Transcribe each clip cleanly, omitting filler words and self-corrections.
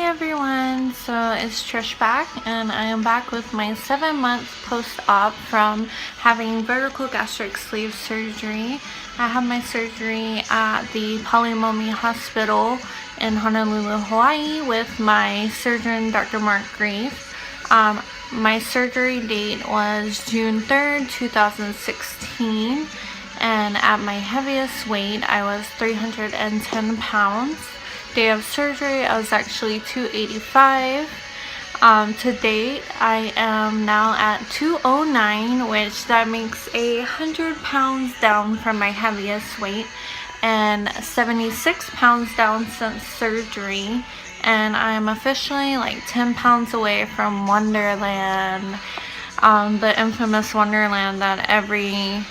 everyone, so it's Trish back, and I am back with my 7-month post-op from having vertical gastric sleeve surgery. I had my surgery at the Palimomi Hospital in Honolulu, Hawaii with my surgeon, Dr. Mark Grief. My surgery date was June 3rd, 2016, and at my heaviest weight I was 310 pounds. Day of surgery I was actually 285. To date I am now at 209, which that makes 100 pounds down from my heaviest weight and 76 pounds down since surgery, and I'm officially like 10 pounds away from Wonderland, the infamous Wonderland that every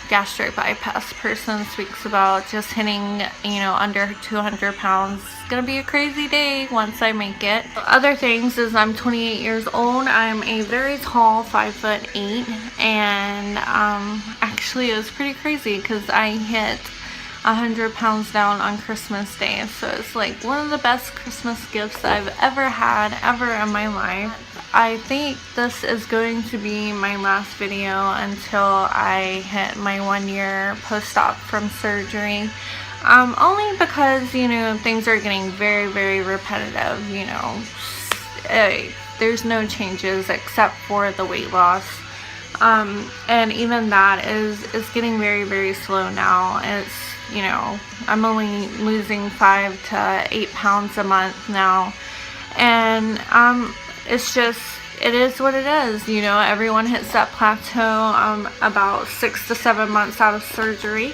gastric bypass person speaks about, just hitting, under 200 pounds. It's gonna be a crazy day once I make it. Other things is I'm 28 years old. I'm a very tall 5'8", and actually it was pretty crazy because I hit 100 pounds down on Christmas Day, so it's like one of the best Christmas gifts I've ever had in my life. I think this is going to be my last video until I hit my 1 year post-op from surgery. Only because, things are getting very, very repetitive, there's no changes except for the weight loss. And even that is getting very, very slow now. It's, I'm only losing 5 to 8 pounds a month now. And, it's just, it is what it is, everyone hits that plateau about 6 to 7 months out of surgery,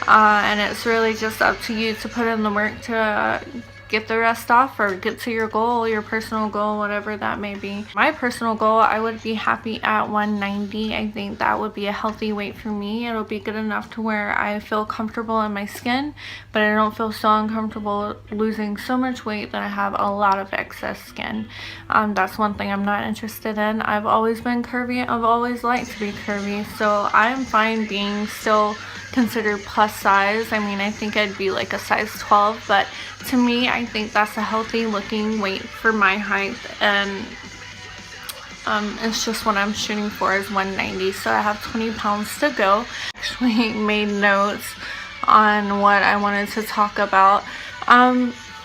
and it's really just up to you to put in the work to get the rest off or get to your goal, your personal goal, whatever that may be. My personal goal, I would be happy at 190. I think that would be a healthy weight for me. It'll be good enough to where I feel comfortable in my skin, but I don't feel so uncomfortable losing so much weight that I have a lot of excess skin. That's one thing I'm not interested in. I've always been curvy. I've always liked to be curvy, so I'm fine being still considered plus size. I mean, I think I'd be like a size 12, but to me, I think that's a healthy looking weight for my height, and it's just what I'm shooting for is 190, so I have 20 pounds to go. Actually made notes on what I wanted to talk about.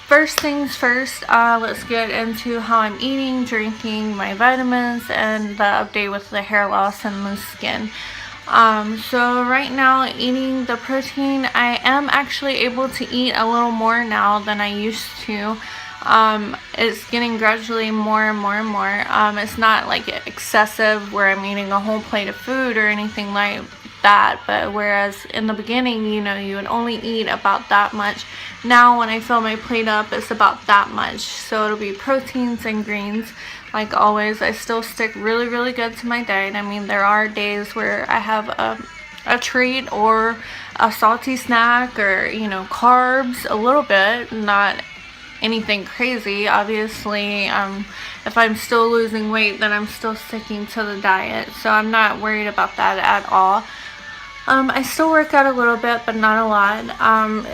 First things first, let's get into how I'm eating, drinking, my vitamins, and the update with the hair loss and loose skin. So right now, eating the protein, I am actually able to eat a little more now than I used to. It's getting gradually more and more and more. It's not like excessive where I'm eating a whole plate of food or anything like that, but whereas in the beginning, you would only eat about that much. Now when I fill my plate up, it's about that much. So it'll be proteins and greens. Like always, I still stick really, really good to my diet. I mean, there are days where I have a treat or a salty snack or, carbs a little bit, not anything crazy. Obviously, if I'm still losing weight, then I'm still sticking to the diet. So I'm not worried about that at all. I still work out a little bit, but not a lot.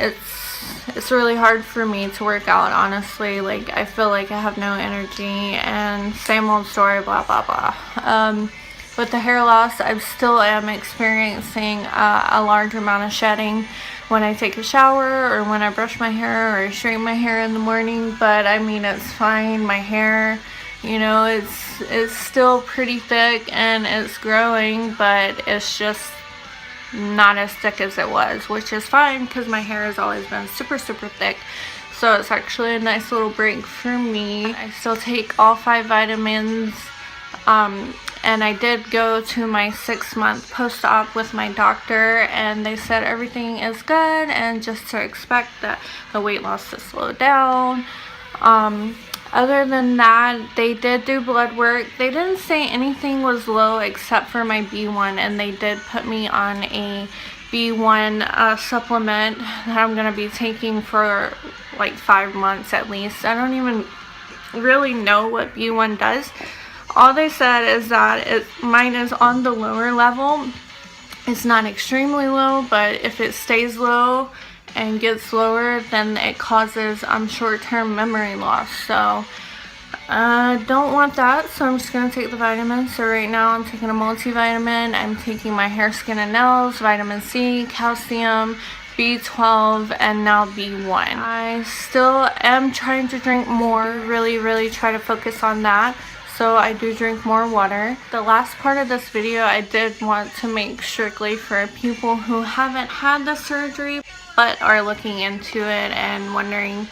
It's really hard for me to work out, honestly. Like, I feel like I have no energy, and same old story, blah blah blah. With the hair loss, I still am experiencing a large amount of shedding when I take a shower or when I brush my hair or straighten my hair in the morning, but I mean, it's fine. My hair, it's still pretty thick and it's growing, but it's just not as thick as it was, which is fine because my hair has always been super, super thick. So it's actually a nice little break for me. I still take all 5 vitamins, and I did go to my 6-month post-op with my doctor, and they said everything is good and just to expect that the weight loss to slow down. Other than that, they did do blood work. They didn't say anything was low except for my B1, and they did put me on a B1 supplement that I'm going to be taking for like 5 months at least. I don't even really know what B1 does. All they said is that mine is on the lower level. It's not extremely low, but if it stays low and get slower, then it causes short-term memory loss. So don't want that, so I'm just going to take the vitamins. So right now I'm taking a multivitamin, I'm taking my hair, skin, and nails, vitamin C, calcium, B12, and now B1. I still am trying to drink more, really try to focus on that. So I do drink more water. The last part of this video I did want to make strictly for people who haven't had the surgery but are looking into it and wondering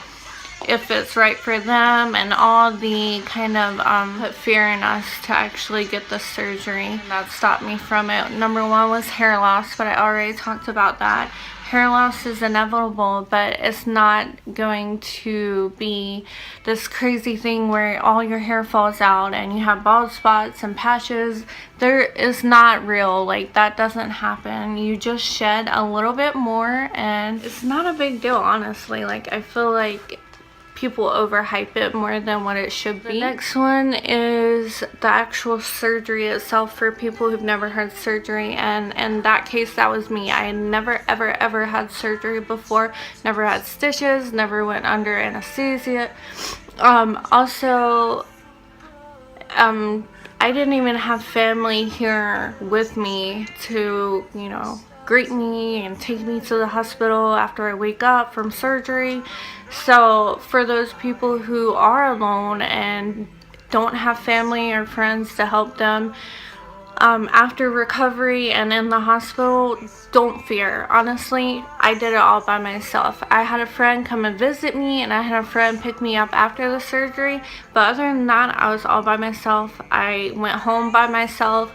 if it's right for them, and all the kind of put fear in us to actually get the surgery. That stopped me from it. Number one was hair loss, but I already talked about that. Hair loss is inevitable, but it's not going to be this crazy thing where all your hair falls out and you have bald spots and patches. There is not real, like that doesn't happen. You just shed a little bit more and it's not a big deal, honestly. Like, I feel like people overhype it more than what it should be. The next one is the actual surgery itself for people who've never had surgery, and in that case that was me. I had never ever had surgery before, never had stitches, never went under anesthesia. Also, I didn't even have family here with me to, you know, greet me and take me to the hospital after I wake up from surgery. So for those people who are alone and don't have family or friends to help them after recovery and in the hospital, don't fear. Honestly, I did it all by myself. I had a friend come and visit me, and I had a friend pick me up after the surgery, but other than that, I was all by myself. I went home by myself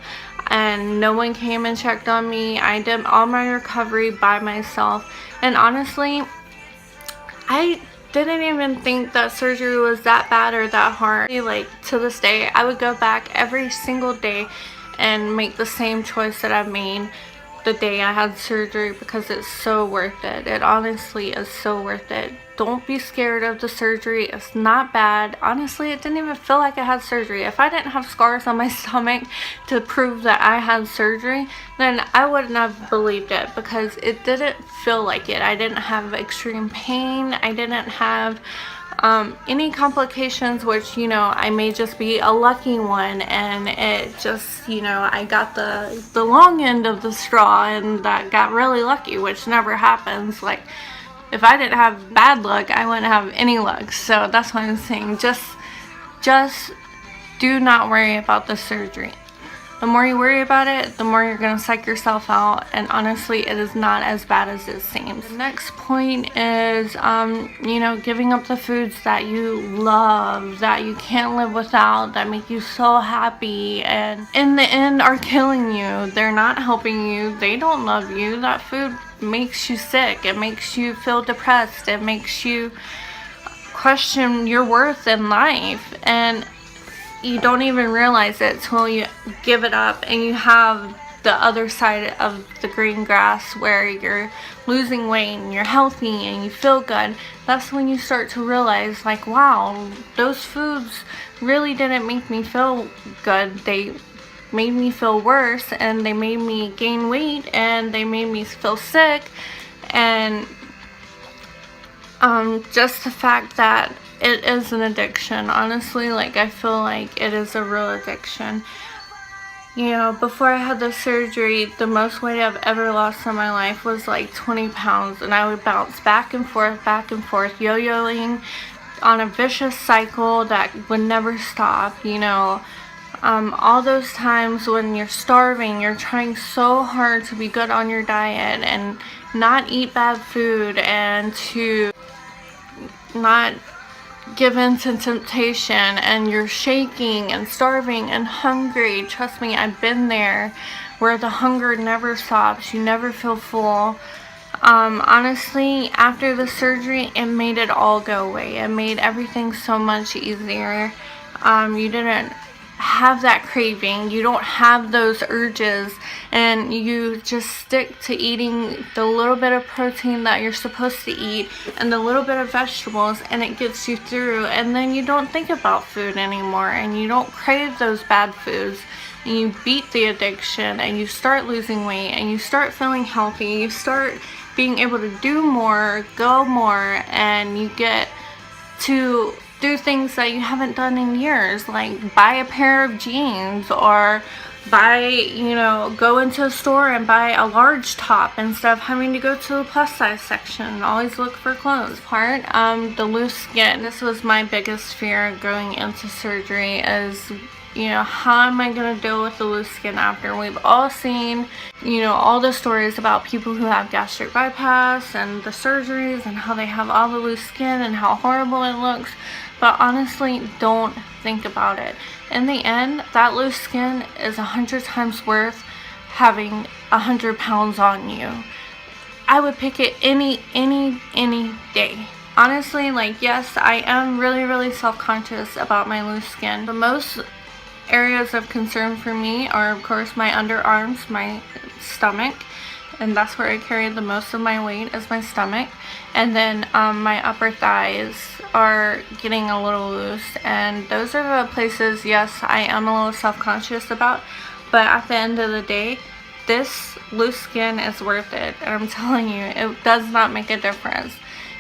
and no one came and checked on me. I did all my recovery by myself, and honestly, I didn't even think that surgery was that bad or that hard. Like, to this day, I would go back every single day and make the same choice that I made the day I had surgery, because it's so worth it. It honestly is so worth it. Don't be scared of the surgery. It's not bad. Honestly, it didn't even feel like I had surgery. If I didn't have scars on my stomach to prove that I had surgery, then I wouldn't have believed it, because it didn't feel like it. I didn't have extreme pain. I didn't have any complications, which, you know, I may just be a lucky one, and it just, you know, I got the long end of the straw and that got really lucky, which never happens. Like, if I didn't have bad luck, I wouldn't have any luck. So that's what I'm saying. Just do not worry about the surgery. The more you worry about it, the more you're going to psych yourself out, and honestly, it is not as bad as it seems. The next point is, you know, giving up the foods that you love, that you can't live without, that make you so happy, and in the end are killing you. They're not helping you. They don't love you. That food makes you sick. It makes you feel depressed. It makes you question your worth in life, and you don't even realize it till you give it up and you have the other side of the green grass where you're losing weight and you're healthy and you feel good. That's when you start to realize, like, wow, those foods really didn't make me feel good. They made me feel worse, and they made me gain weight, and they made me feel sick. And just the fact that it is an addiction, honestly, like, I feel like it is a real addiction. You know, before I had the surgery, the most weight I've ever lost in my life was like 20 pounds, and I would bounce back and forth, yo-yoing on a vicious cycle that would never stop, you know. All those times when you're starving, you're trying so hard to be good on your diet and not eat bad food and to not give in to temptation, and you're shaking and starving and hungry. Trust me, I've been there, where the hunger never stops. You never feel full. Honestly, after the surgery, it made it all go away. It made everything so much easier. You didn't have that craving, you don't have those urges, and you just stick to eating the little bit of protein that you're supposed to eat and the little bit of vegetables, and it gets you through. And then you don't think about food anymore, and you don't crave those bad foods, and you beat the addiction, and you start losing weight, and you start feeling healthy. You start being able to do more, go more, and you get to do things that you haven't done in years, like buy a pair of jeans, or buy, you know, go into a store and buy a large top instead of having to go to the plus size section. Always look for clothes. The loose skin. This was my biggest fear going into surgery, is, you know, how am I going to deal with the loose skin after? We've all seen, you know, all the stories about people who have gastric bypass and the surgeries and how they have all the loose skin and how horrible it looks. But honestly, don't think about it. In the end, that loose skin is 100 times worth having 100 pounds on you. I would pick it any day. Honestly, like, yes, I am really self-conscious about my loose skin. The most areas of concern for me are, of course, my underarms, my stomach, and that's where I carry the most of my weight, is my stomach. And then my upper thighs are getting a little loose, and those are the places, yes, I am a little self-conscious about, but at the end of the day, this loose skin is worth it. And I'm telling you, it does not make a difference.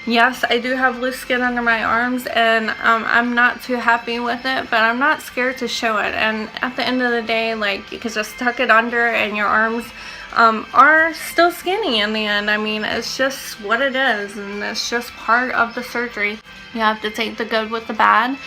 Yes, I do have loose skin under my arms, and I'm not too happy with it, but I'm not scared to show it. And at the end of the day, like, you can just tuck it under and your arms are still skinny in the end. I mean, it's just what it is, and it's just part of the surgery. You have to take the good with the bad,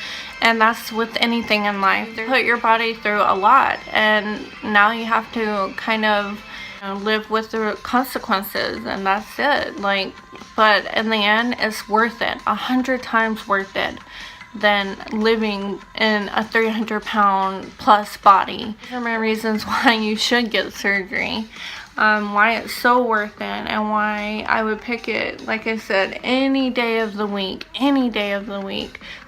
and that's with anything in life. You put your body through a lot, and now you have to kind of, you know, live with the consequences, and that's it. Like, but in the end, it's worth it, 100 times worth it, than living in a 300-pound plus body. These are my reasons why you should get surgery, why it's so worth it, and why I would pick it, like I said, any day of the week,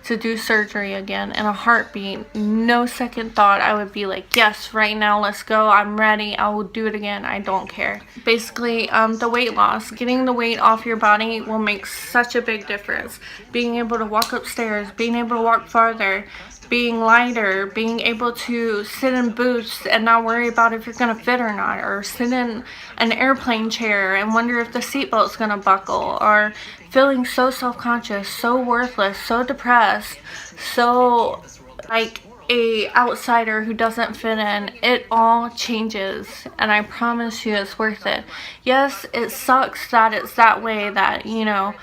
to do surgery again in a heartbeat. No second thought. I would be like, yes, right now, let's go, I'm ready, I will do it again, I don't care. Basically, the weight loss, getting the weight off your body will make such a big difference. Being able to walk upstairs, being able to walk farther, being lighter, being able to sit in booths and not worry about if you're going to fit or not, or sit in an airplane chair and wonder if the seatbelt's going to buckle, or feeling so self-conscious, so worthless, so depressed, so like a outsider who doesn't fit in. It all changes, and I promise you it's worth it. Yes, it sucks that it's that way, that, you know,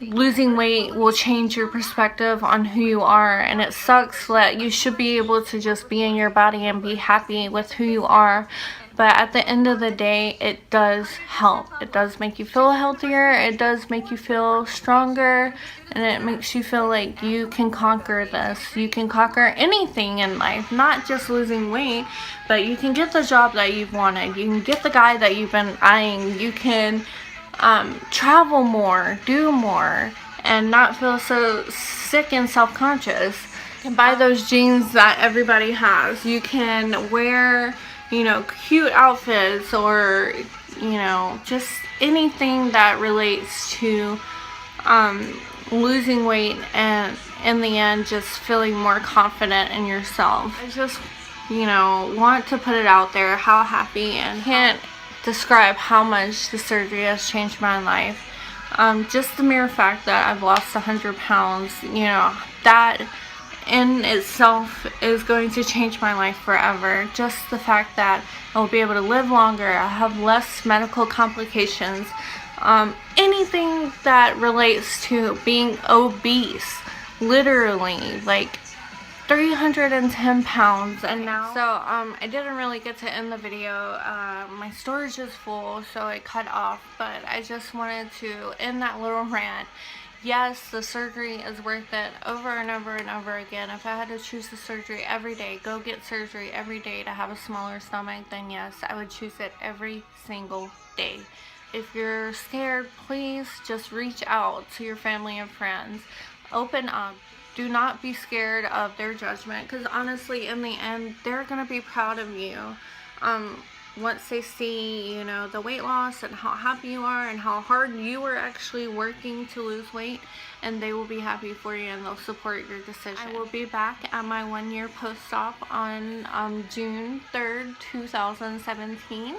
losing weight will change your perspective on who you are, and it sucks that you should be able to just be in your body and be happy with who you are. But at the end of the day, it does help. It does make you feel healthier, it does make you feel stronger, and it makes you feel like you can conquer this. You can conquer anything in life, not just losing weight, but you can get the job that you've wanted, you can get the guy that you've been eyeing, you can travel more, do more, and not feel so sick and self-conscious. You can buy those jeans that everybody has. You can wear, you know, cute outfits, or, you know, just anything that relates to losing weight, and in the end just feeling more confident in yourself. I just, you know, want to put it out there how happy, and can't describe how much the surgery has changed my life. Just the mere fact that I've lost 100 pounds, you know, that in itself is going to change my life forever. Just the fact that I'll be able to live longer, I'll have less medical complications, anything that relates to being obese, literally, like 310 pounds. And now, so I didn't really get to end the video. My storage is full, so I cut off, but I just wanted to end that little rant. Yes, the surgery is worth it over and over and over again. If I had to choose the surgery every day, go get surgery every day to have a smaller stomach, then yes, I would choose it every single day. If you're scared, please just reach out to your family and friends. Open up. Do not be scared of their judgment, because honestly, in the end, they're going to be proud of you. Once they see, you know, the weight loss and how happy you are and how hard you are actually working to lose weight, and they will be happy for you, and they'll support your decision. I will be back at my 1-year post-op on June 3rd, 2017.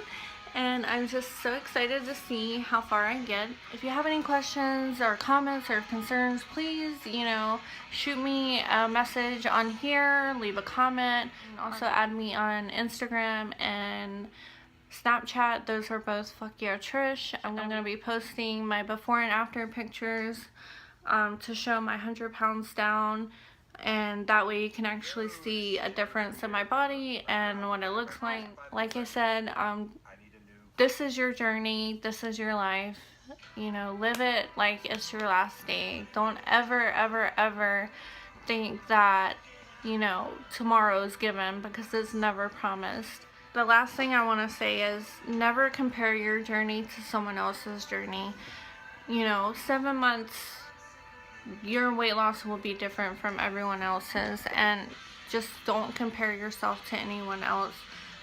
and I'm just so excited to see how far I get. If you have any questions or comments or concerns, please, you know, shoot me a message on here, leave a comment. Also add me on Instagram and Snapchat. Those are both Fuck Yeah Trish. I'm going to be posting my before and after pictures to show my 100 pounds down, and that way you can actually see a difference in my body and what it looks like. Like I said, this is your journey, this is your life, you know, live it like it's your last day. Don't ever think that, you know, tomorrow is given, because it's never promised. The last thing I want to say is never compare your journey to someone else's journey. You know, 7 months, your weight loss will be different from everyone else's, and just don't compare yourself to anyone else.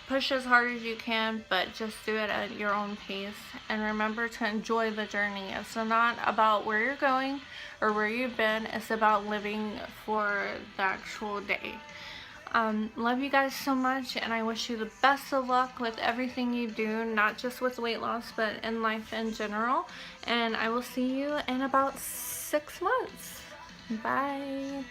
Push as hard as you can, but just do it at your own pace, and remember to enjoy the journey. It's not about where you're going or where you've been, it's about living for the actual day. Love you guys so much, and I wish you the best of luck with everything you do, not just with weight loss, but in life in general. And I will see you in about 6 months. Bye.